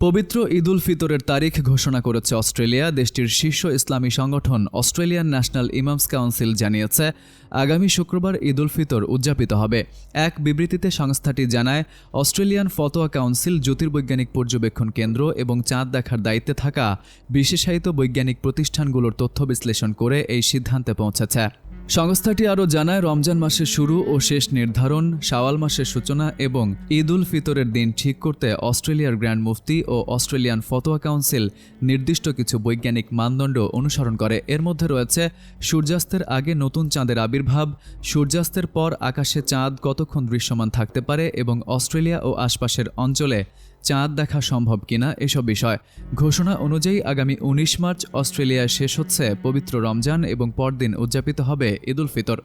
পবিত্র ঈদ উল ফিতরের তারিখ ঘোষণা করেছে অস্ট্রেলিয়া। দেশটির শীর্ষ ইসলামী সংগঠন অস্ট্রেলিয়ান ন্যাশনাল ইমামস কাউন্সিল জানিয়েছে, আগামী শুক্রবার ঈদ উল ফিতর উদযাপিত হবে। এক বিবৃতিতে সংস্থাটি জানায়, অস্ট্রেলিয়ান ফতোয়া কাউন্সিল জ্যোতির্বৈজ্ঞানিক পর্যবেক্ষণ কেন্দ্র এবং চাঁদ দেখার দায়িত্বে থাকা বিশেষায়িত বৈজ্ঞানিক প্রতিষ্ঠানগুলোর তথ্য বিশ্লেষণ করে এই সিদ্ধান্তে পৌঁছেছে। সংস্থাটি আরও জানায়, রমজান মাসের শুরু ও শেষ নির্ধারণ, শাওয়াল মাসের সূচনা এবং ঈদ উল ফিতরের দিন ঠিক করতে অস্ট্রেলিয়ার গ্র্যান্ড মুফতি ও অস্ট্রেলিয়ান ফতোয়া কাউন্সিল নির্দিষ্ট কিছু বৈজ্ঞানিক মানদণ্ড অনুসরণ করে। এর মধ্যে রয়েছে সূর্যাস্তের আগে নতুন চাঁদের আবির্ভাব, সূর্যাস্তের পর আকাশে চাঁদ কতক্ষণ দৃশ্যমান থাকতে পারে এবং অস্ট্রেলিয়া ও আশপাশের অঞ্চলে চাঁদ দেখা সম্ভব কিনা এসব বিষয়। ঘোষণা অনুযায়ী আগামী 19 মার্চ অস্ট্রেলিয়ায় শেষ হচ্ছে পবিত্র রমজান এবং পরদিন উদযাপিত হবে ঈদ উল ফিতর।